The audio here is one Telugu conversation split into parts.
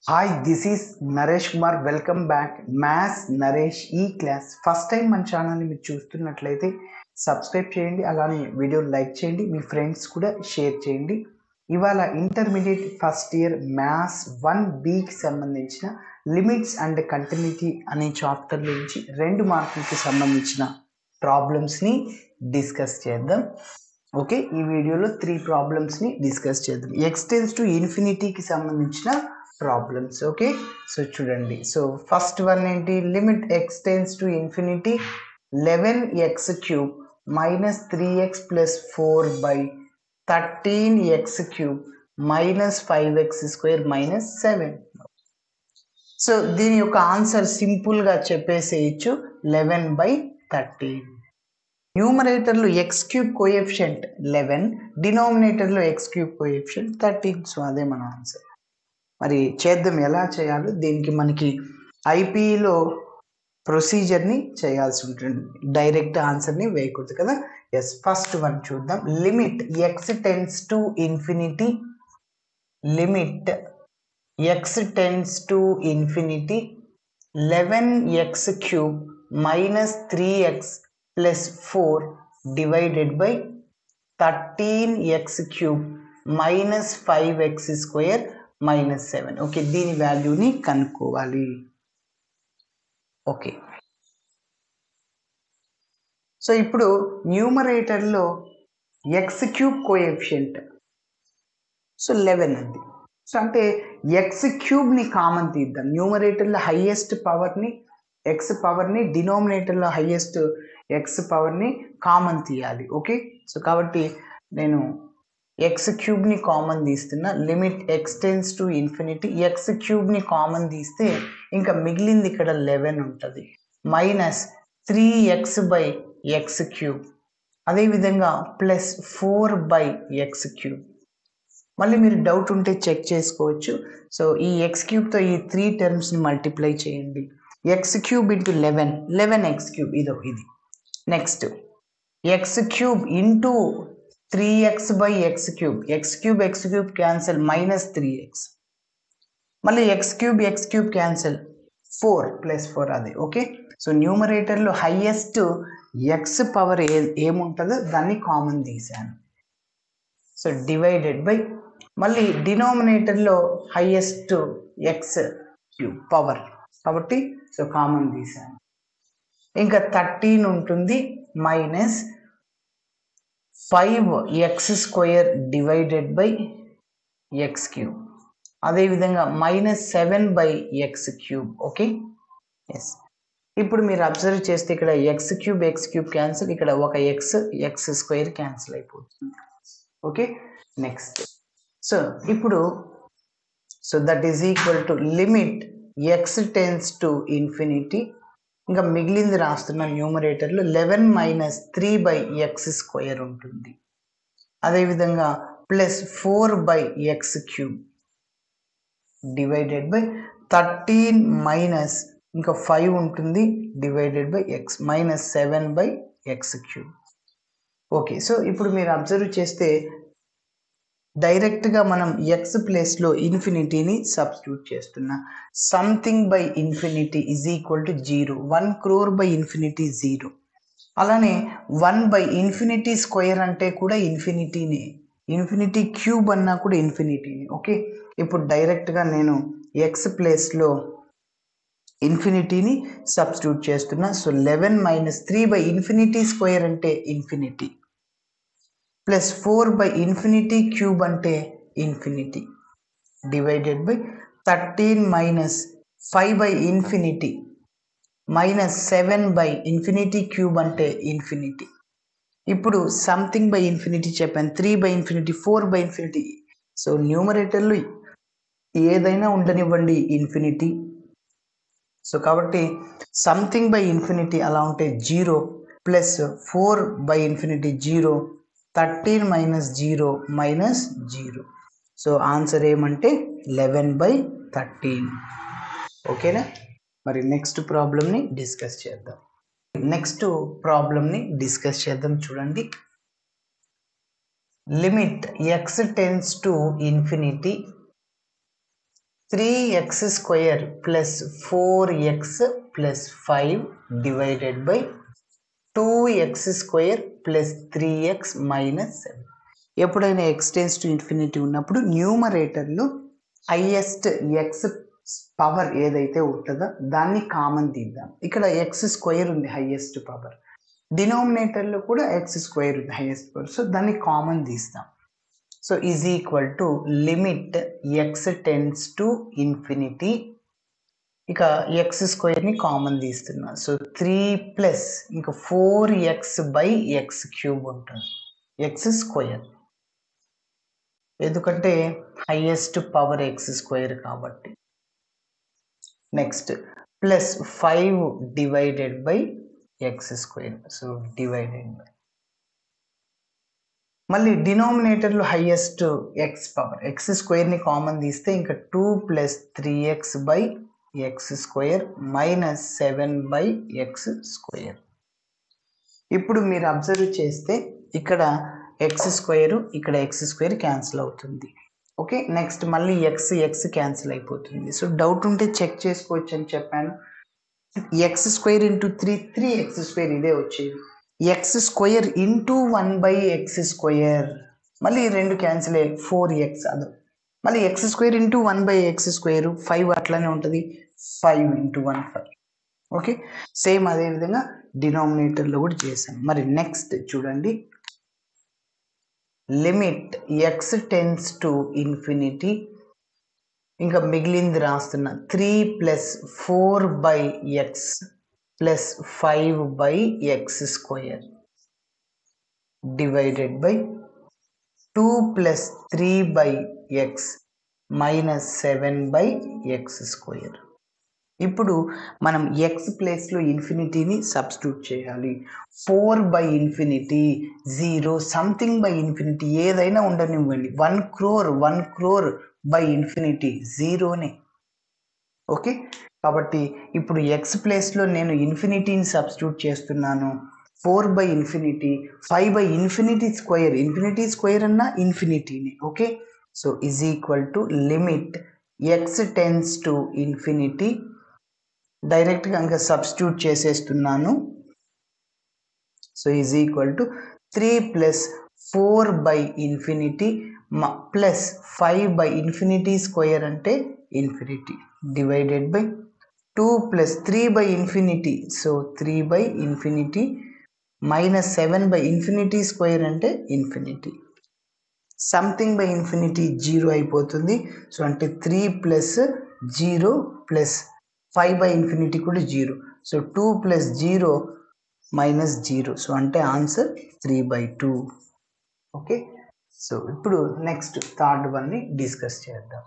Hi, this is Naresh Kumar. Welcome back. Maths Naresh E-Class. First time మన ఛానల్ని మీరు చూస్తున్నట్లయితే సబ్స్క్రైబ్ చేయండి, అలానే వీడియో లైక్ చేయండి, మీ ఫ్రెండ్స్ కూడా షేర్ చేయండి. ఇవాళ ఇంటర్మీడియట్ ఫస్ట్ ఇయర్ మ్యాథ్స్ 1Bకి సంబంధించిన లిమిట్స్ అండ్ కంటిన్యూటీ అనే చాప్టర్ నుంచి 2 మార్కులకి సంబంధించిన ప్రాబ్లమ్స్ని డిస్కస్ చేద్దాం. ఓకే, ఈ వీడియోలో 3 ప్రాబ్లమ్స్ని డిస్కస్ చేద్దాం. ఎక్స్ టెన్స్ టు ఇన్ఫినిటీకి సంబంధించిన ప్రాబ్లమ్స్. ఓకే, సో చూడండి. సో ఫస్ట్ వన్ ఏంటి? Limit x tends to infinity 11x³ minus 3x plus 4/13x³ minus 5x² minus 7. So దీని యొక్క ఆన్సర్ సింపుల్గా చెప్పేసేయచ్చు, 11/13. న్యూమరేటర్లో x³ coefficient 11, డినామినేటర్లో x³ coefficient 13. So అదే మన ఆన్సర్. మరి చేద్దాం, ఎలా చేయాలో దీనికి మనకి ఐపీలో ప్రొసీజర్ని చేయాల్సి ఉంటుంది, డైరెక్ట్ ఆన్సర్ని వేయకూడదు కదా. ఎస్, ఫస్ట్ వన్ చూద్దాం. Limit x tends to infinity, limit x tends to infinity 11x³ minus 3x plus 4 divided by 13x³ minus 5x² minus 7. Okay, దీని వాల్యూని కనుక్కోవాలి. ఓకే, సో ఇప్పుడు న్యూమరేటర్లో x³ కోఎఫిషియంట్ సో 11 ఉంది. సో అంటే x³ కామన్ తీద్దాం. న్యూమరేటర్లో హైయెస్ట్ పవర్ని ఎక్స్ పవర్ని, డినామినేటర్లో హైయెస్ట్ ఎక్స్ పవర్ని కామన్ తీయాలి. ఓకే, సో కాబట్టి నేను x³ కామన్ తీస్తున్నా. Limit x tends to infinity x³ common తీస్తే ఇంకా మిగిలింది ఇక్కడ 11 ఉంటుంది, మైనస్ 3x/x³, అదేవిధంగా ప్లస్ 4/x³. మళ్ళీ మీరు డౌట్ ఉంటే చెక్ చేసుకోవచ్చు. సో ఈ x³ తో ఈ 3 టర్మ్స్ని మల్టిప్లై చేయండి. x³ ఇంటూ 11, 11x³ ఇదో ఇది. Next x³ into 3x/x³, x³ cancel, minus 3x. మళ్ళీ x³ క్యాన్సల్, 4 ప్లస్ 4 అది. ఓకే, సో న్యూమరేటర్లో హైయెస్ట్ ఎక్స్ పవర్ ఏముంటుందో దాన్ని కామన్ తీశాను. సో డివైడెడ్ బై, మళ్ళీ డినామినేటర్లో హైయెస్ట్ x³ పవర్ కాబట్టి సో కామన్ తీశాను. ఇంకా 13 ఉంటుంది, minus 5x² divided by x³, అదేవిధంగా మైనస్ 7/x³. Okay, yes. ఇప్పుడు మీరు అబ్జర్వ్ చేస్తే ఇక్కడ x³ క్యాన్సిల్, ఇక్కడ ఒక x² క్యాన్సిల్ అయిపోతుంది. Okay, next. సో ఇప్పుడు so that is equal to limit x tends to infinity, ఇంకా మిగిలింది రాస్తున్న న్యూమరేటర్లో 11 మైనస్ 3/x² ఉంటుంది, అదేవిధంగా plus 4/x³ divided by 13 minus ఇంకా 5 ఉంటుంది divided by x minus 7/x³. Okay, so ఇప్పుడు మీరు అబ్జర్వ్ చేస్తే డైరెక్ట్గా మనం ఎక్స్ ప్లేస్లో ఇన్ఫినిటీని సబ్స్టిట్యూట్ చేస్తున్నా. Something by infinity is equal to 0, 1 crore/ఇన్ఫినిటీ 0. అలానే 1/∞² అంటే కూడా ఇన్ఫినిటీనే, ఇన్ఫినిటీ క్యూబ్ అన్నా కూడా ఇన్ఫినిటీనే. ఓకే, ఇప్పుడు డైరెక్ట్గా నేను ఎక్స్ ప్లేస్లో ఇన్ఫినిటీని సబ్స్టిట్యూట్ చేస్తున్నా. సో 11 మైనస్ 3/∞² అంటే ఇన్ఫినిటీ, ప్లస్ 4/∞³ అంటే infinity, divided by 13 minus 5/∞ minus 7/∞³ అంటే ఇన్ఫినిటీ. ఇప్పుడు సంథింగ్ బై ఇన్ఫినిటీ చెప్పాను, 3/∞, 4/∞. సో న్యూమరేటర్లు ఏదైనా ఉండనివ్వండి ఇన్ఫినిటీ. సో కాబట్టి సంథింగ్ బై ఇన్ఫినిటీ అలా ఉంటే 0, plus 4/∞, 0, 13 minus 0 minus 0. So answer ఏమంటే 11/13. ఓకేనా, మరి నెక్స్ట్ ప్రాబ్లమ్ని డిస్కస్ చేద్దాం. చూడండి. Limit x tends to infinity 3x square plus 4x plus 5 divided by 2x square plus 3x minus 7. ఎప్పుడైనా x tends to infinity ఉన్నప్పుడు న్యూమరేటర్లో హైయెస్ట్ x పవర్ ఏదైతే ఉంటుందో దాన్ని కామన్ తీద్దాం. ఇక్కడ x స్క్వేర్ ఉంది హైయెస్ట్ పవర్, డినామినేటర్లో కూడా x స్క్వేర్ ఉంది హైయెస్ట్ పవర్, సో దాన్ని కామన్ తీస్తాం. So is equal to limit x tends to infinity, ఇక ఎక్స్ స్క్వేర్ని కామన్ తీస్తున్నా. సో 3 ప్లస్ ఇంకా 4x బై ఎక్స్ క్యూబ్ ఉంటుంది, ఎక్స్ స్క్వేర్, ఎందుకంటే హైయెస్ట్ పవర్ ఎక్స్ స్క్వేర్ కాబట్టి. Next plus 5 divided by x square, so divided by, మళ్ళీ డినామినేటర్లో హైయెస్ట్ ఎక్స్ పవర్ ఎక్స్ స్క్వేర్ని కామన్ తీస్తే ఇంకా 2 plus 3x by x square minus 7 by x square. ఇప్పుడు మీరు అబ్జర్వ్ చేస్తే ఇక్కడ ఎక్స్ స్క్వేర్ ఇక్కడ ఎక్స్ స్క్వేర్ క్యాన్సిల్ అవుతుంది. ఓకే, నెక్స్ట్ మళ్ళీ ఎక్స్ ఎక్స్ క్యాన్సిల్ అయిపోతుంది. సో డౌట్ ఉంటే చెక్ చేసుకోవచ్చు అని చెప్పాను. X square into 3 X square ఇదే వచ్చేది, X square into 1 by x square, మళ్ళీ 2 క్యాన్సిల్ అయ్యి 4x, అదో మళ్ళీ X square into 1 by x square 5 అట్లానే ఉంటుంది, 5 ఇంటూ 1 5. ఓకే, సేమ్ అదేవిధంగా డినామినేటర్లో కూడా చేసాం. మరి నెక్స్ట్ చూడండి, limit x tends to infinity, ఇంకా మిగిలింది రాస్తున్నా 3 plus 4 by x plus 5 by x square divided by 2 plus 3 by X minus 7 by x square. ఇప్పుడు మనం ఎక్స్ ప్లేస్లో ఇన్ఫినిటీని సబ్స్టిట్యూట్ చేయాలి. 4 by infinity 0, something by infinity ఏదైనా ఉండనివ్వండి, 1 crore బై ఇన్ఫినిటీ 0నే. ఓకే, కాబట్టి ఇప్పుడు ఎక్స్ ప్లేస్లో నేను ఇన్ఫినిటీని సబ్స్టిట్యూట్ చేస్తున్నాను. 4 by infinity 5 by infinity square అన్నా ఇన్ఫినిటీని. Okay, so is equal to limit x tends to infinity, డైరెక్ట్గా ఇంకా సబ్స్టిట్యూట్ చేసేస్తున్నాను. So is equal to 3 plus 4 by infinity plus 5 by infinity square అంటే infinity divided by 2 plus 3 by infinity, so 3 by infinity minus 7 by infinity square అంటే ఇన్ఫినిటీ. సంథింగ్ బై ఇన్ఫినిటీ 0 అయిపోతుంది. సో అంటే 3 ప్లస్ 0 ప్లస్ 5 బై ఇన్ఫినిటీ కూడా 0, సో 2 ప్లస్ 0 మైనస్ 0, సో అంటే ఆన్సర్ 3/2. ఓకే, సో ఇప్పుడు నెక్స్ట్ థర్డ్ వన్ని డిస్కస్ చేద్దాం.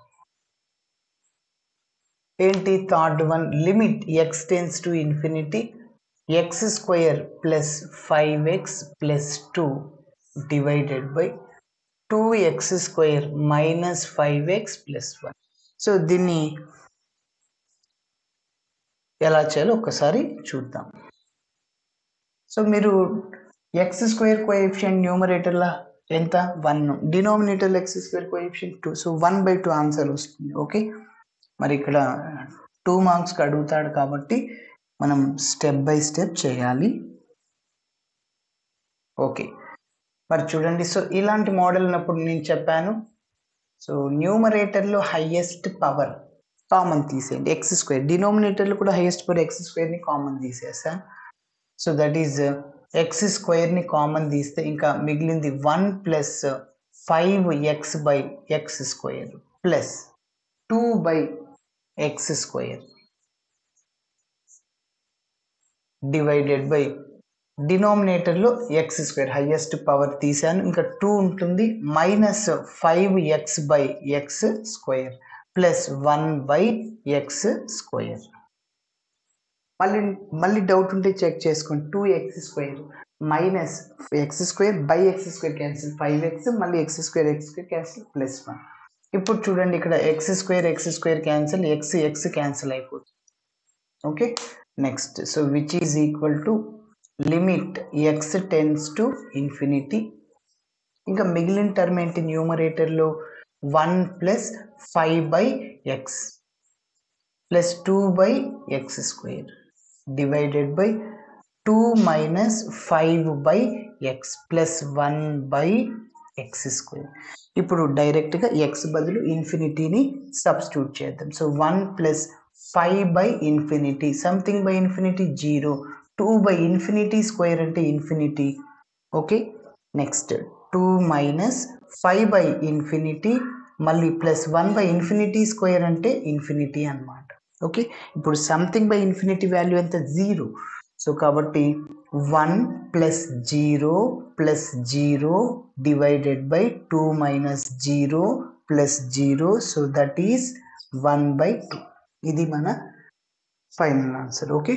ఏంటి third one? Limit x tends to infinity X square plus 5x plus 2 divided by 2x square minus 5x plus 1. So దీన్ని ఎలా చేయాలో ఒకసారి చూద్దాం. సో మీరు ఎక్స్ స్క్వేర్ కోఎఫిషియంట్ న్యూమరేటర్లో ఎంత 1, డినామినేటర్లో x square coefficient 2, so 1/2 answer వస్తుంది. ఓకే, మరి ఇక్కడ 2 మార్క్స్కి అడుగుతాడు కాబట్టి మనం స్టెప్ బై స్టెప్ చేయాలి. ఓకే, మరి చూడండి, సో ఇలాంటి మోడల్ ఉన్నప్పుడు నేను చెప్పాను, సో న్యూమరేటర్లో హైయెస్ట్ పవర్ కామన్ తీసేయండి, ఎక్స్ స్క్వేర్, డినామినేటర్లో కూడా హైయెస్ట్ పవర్ ఎక్స్ స్క్వేర్ని కామన్ తీసేసాను. సో దట్ ఈజ్ ఎక్స్ స్క్వేర్ని కామన్ తీస్తే ఇంకా మిగిలింది 1 plus 5x by x square plus 2 by x square divided by డినామినేటర్లో ఎక్స్ స్క్వేర్ హైయెస్ట్ పవర్ తీసాను, ఇంకా 2 ఉంటుంది, minus 5x by x square plus 1 by x square. మళ్ళీ డౌట్ ఉంటే చెక్ చేసుకోండి. 2x square minus x square by x square cancel, 5x మళ్ళీ ఎక్స్ స్క్వేర్ క్యాన్సిల్ ప్లస్ 1. ఇప్పుడు చూడండి, ఇక్కడ x square cancel, x cancel అయిపోతుంది. Okay, next so which is equal to limit x tends to infinity, ఇంకా మిగిలిన టర్మ్ ఏంటి న్యూమరేటర్లో 1 plus 5 by x, plus 2/x² divided by 2 minus 5/x plus 1/x². ఇప్పుడు డైరెక్ట్గా ఎక్స్ బదులు ఇన్ఫినిటీని సబ్స్టిట్యూట్ చేద్దాం. So 1 plus 5/∞, something by infinity 0, 2/∞² అంటే ఇన్ఫినిటీ. ఓకే, నెక్స్ట్ 2 మైనస్ 5/∞, మళ్ళీ ప్లస్ 1/∞² అంటే ఇన్ఫినిటీ అన్నమాట. ఓకే, ఇప్పుడు సంథింగ్ బై ఇన్ఫినిటీ వాల్యూ ఎంత? 0. సో కాబట్టి 1 plus 0 plus 0 divided by 2 minus 0 plus 0, so that is 1/2. ఇది మన ఫైనల్ ఆన్సర్. ఓకే.